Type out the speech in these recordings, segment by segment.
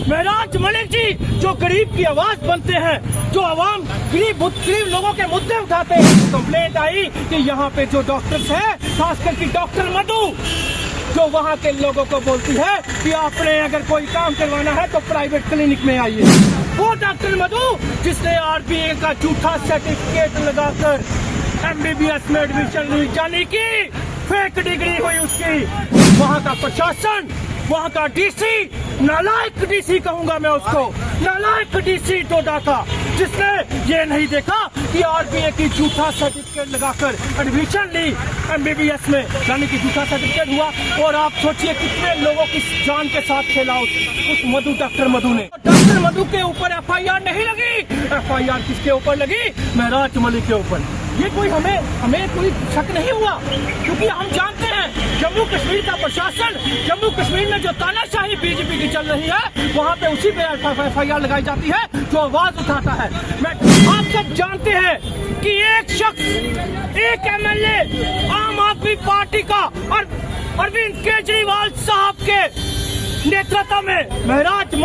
महराज मलिक जी जो गरीब की आवाज बनते हैं, जो आवाम गरीब लोगों के मुद्दे उठाते हैं। कंप्लेंट आई कि यहाँ पे जो डॉक्टर्स हैं, खासकर की डॉक्टर मधु, जो वहाँ के लोगों को बोलती है कि आपने अगर कोई काम करवाना है तो प्राइवेट क्लिनिक में आइए। वो डॉक्टर मधु जिसने आरबीए का झूठा सर्टिफिकेट लगाकर MBBS में एडमिशन ली, यानी कि फेक डिग्री हुई उसकी। वहाँ का प्रशासन, वहाँ का डीसी, नालायक डीसी कहूंगा मैं उसको, नालायक डीसी डोडा का, जिसने ये नहीं देखा कि आरबीए की झूठा सर्टिफिकेट लगाकर एडमिशन ली MBBS में, यानी कि झूठा सर्टिफिकेट हुआ। और आप सोचिए कितने लोगों की जान के साथ खेला उस मधु, डॉक्टर मधु ने। डॉक्टर मधु के ऊपर FIR नहीं लगी। FIR किसके ऊपर लगी? महराज मलिक के ऊपर। ये कोई हमें कोई शक नहीं हुआ, क्योंकि हम जानते हैं जम्मू कश्मीर का प्रशासन, जम्मू कश्मीर में जो तानाशाही बीजेपी की चल रही है, वहाँ पे उसी पे FIR लगाई जाती है जो आवाज उठाता है। आप सब जानते हैं कि एक शख्स, एक MLA आम आदमी पार्टी का और अरविंद केजरीवाल साहब के नेतृत्व में महराज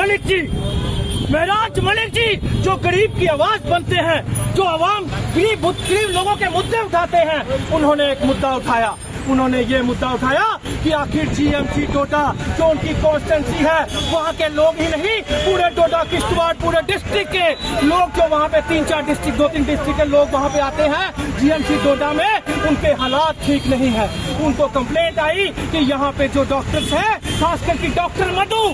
मलिक जी जो गरीब की आवाज बनते हैं, जो आवाम गरीब लोगों के मुद्दे उठाते हैं, उन्होंने एक मुद्दा उठाया। उन्होंने ये मुद्दा उठाया कि आखिर GMC डोडा जो उनकी कॉन्स्टिट्यूंसी है, वहाँ के लोग ही नहीं, पूरे डोडा किश्तवाड़ पूरे डिस्ट्रिक्ट के लोग जो वहाँ पे 2-3 डिस्ट्रिक्ट के लोग वहाँ पे आते हैं GMC डोडा में, उनके हालात ठीक नहीं है। उनको कंप्लेंट आई कि यहाँ पे जो डॉक्टर्स हैं, खासकर की डॉक्टर मधु,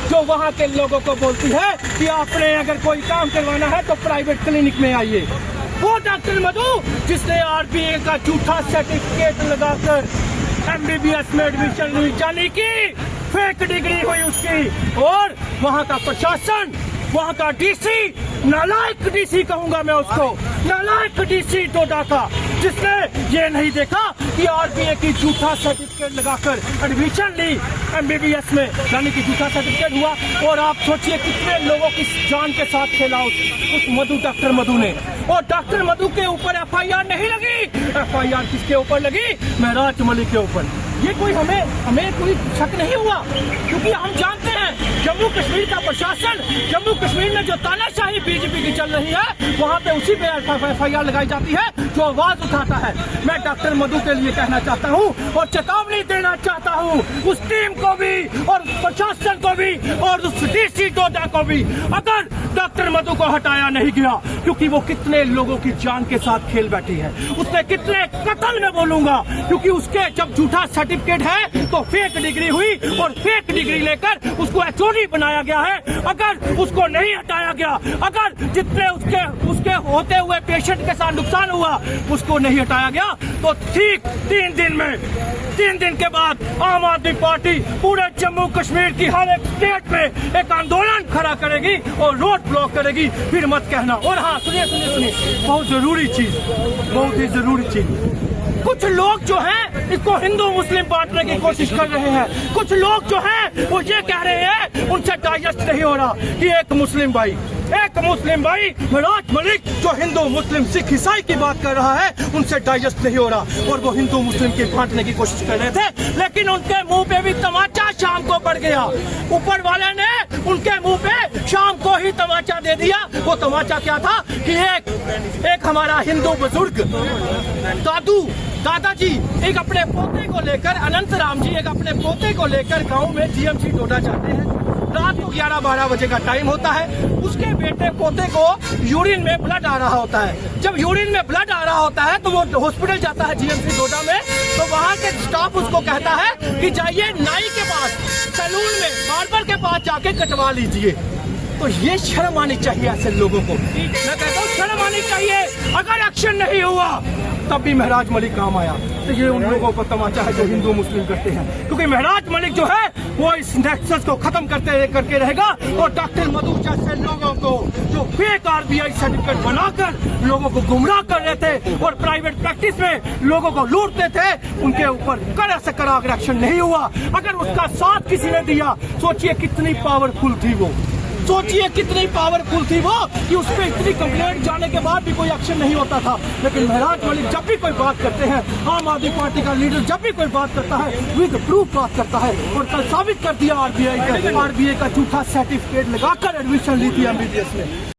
जो वहाँ के लोगों को बोलती है कि आपने अगर कोई काम करवाना है तो प्राइवेट क्लिनिक में आइए। वो डॉक्टर मधु जिसने आरबीए का झूठा सर्टिफिकेट लगाकर MBBS में एडमिशन ली, यानी कि फेक डिग्री हुई उसकी। और वहाँ का प्रशासन, वहाँ का डीसी, नालायक डीसी कहूंगा मैं उसको, नालायक डीसी डोडा का, जिसने ये नहीं देखा कि आरबीए की झूठा सर्टिफिकेट लगाकर एडमिशन ली MBBS में, यानी कि झूठा सर्टिफिकेट हुआ। और आप सोचिए कितने लोगों की जान के साथ खेला उस मधु, डॉक्टर मधु ने। और डॉक्टर मधु के ऊपर FIR नहीं लगी। FIR किसके ऊपर लगी? महराज मलिक के ऊपर। ये कोई हमें कोई शक नहीं हुआ, क्योंकि हम जानते हैं जम्मू कश्मीर का प्रशासन, जम्मू कश्मीर में जो तानाशाही बीजेपी की चल रही है, वहाँ पे उसी पे FIR लगाई जाती है जो आवाज उठाता है। मैं डॉक्टर मधु के लिए कहना चाहता हूँ और चेतावनी देना चाहता हूँ उस टीम को भी और प्रशासन को भी और उस डीसी डोडा को भी, अगर डॉक्टर मधु को हटाया नहीं गया, क्योंकि वो कितने लोगों की जान के साथ खेल बैठी है, उसने कितने कत्ल में बोलूंगा, क्योंकि उसके जब झूठा सर्टिफिकेट है तो फेक डिग्री हुई और फेक डिग्री लेकर उसको HOD बनाया गया है। अगर उसको नहीं हटाया गया, अगर जितने उसके होते हुए पेशेंट के साथ नुकसान हुआ उसको नहीं हटाया गया, तो ठीक 3 दिन के बाद आम आदमी पार्टी पूरे जम्मू कश्मीर की हर एक स्टेट में एक आंदोलन खड़ा करेगी और रोड ब्लॉक करेगी। फिर मत कहना। और हाँ, सुनिए, बहुत जरूरी चीज, कुछ लोग जो हैं इसको हिंदू मुस्लिम बांटने की कोशिश कर रहे हैं। कुछ लोग जो हैं वो ये कह रहे हैं, उनसे डाइजेस्ट नहीं हो रहा कि एक मुस्लिम भाई महराज मलिक जो हिंदू मुस्लिम सिख ईसाई की बात कर रहा है, उनसे डाइजेस्ट नहीं हो रहा। और वो हिंदू मुस्लिम की बांटने की कोशिश कर रहे थे, लेकिन उनके मुंह पे भी तमाचा शाम को पड़ गया। ऊपर वाले ने उनके मुंह पे शाम को ही तमाचा दे दिया। वो तमाचा क्या था कि एक हमारा हिंदू बुजुर्ग दादाजी एक अपने पोते को लेकर, अनंत राम जी एक अपने पोते को लेकर गांव में GMC डोडा जाते हैं। रात को 11-12 बजे का टाइम होता है। उसके बेटे पोते को यूरिन में ब्लड आ रहा होता है। जब यूरिन में ब्लड आ रहा होता है तो वो हॉस्पिटल जाता है GMC डोडा में। तो वहाँ के स्टाफ उसको कहता है कि जाइए नाई के पास, सैलून में, बार्बर के पास जाके कटवा लीजिए। तो ये शर्म आनी चाहिए ऐसे लोगों को। मैं कहता हूँ शर्म आनी चाहिए। अगर एक्शन नहीं हुआ तब भी महराज मलिक काम आया। तो ये उन लोगों को तमाचा है जो हिंदू मुस्लिम करते हैं, क्योंकि महराज मलिक जो है वो इस नेक्सस को खत्म करके रहेगा। और डॉक्टर मधु जैसे लोगों को जो फेक RBI सर्टिफिकेट बनाकर लोगों को गुमराह कर रहे थे और प्राइवेट प्रैक्टिस में लोगों को लूटते थे, उनके ऊपर कड़ा से कड़ा अगर एक्शन नहीं हुआ, अगर उसका साथ किसी ने दिया, सोचिए कितनी पावरफुल थी वो, सोचिए कितनी पावरफुल थी वो कि उस पर इतनी कंप्लेंट जाने के बाद भी कोई एक्शन नहीं होता था। लेकिन महराज मलिक जब भी कोई बात करते हैं, आम आदमी पार्टी का लीडर जब भी कोई बात करता है विद प्रूफ बात करता है। और कल साबित कर दिया आरबीआई का झूठा सर्टिफिकेट लगाकर एडमिशन ली थी एमबीबीएस में।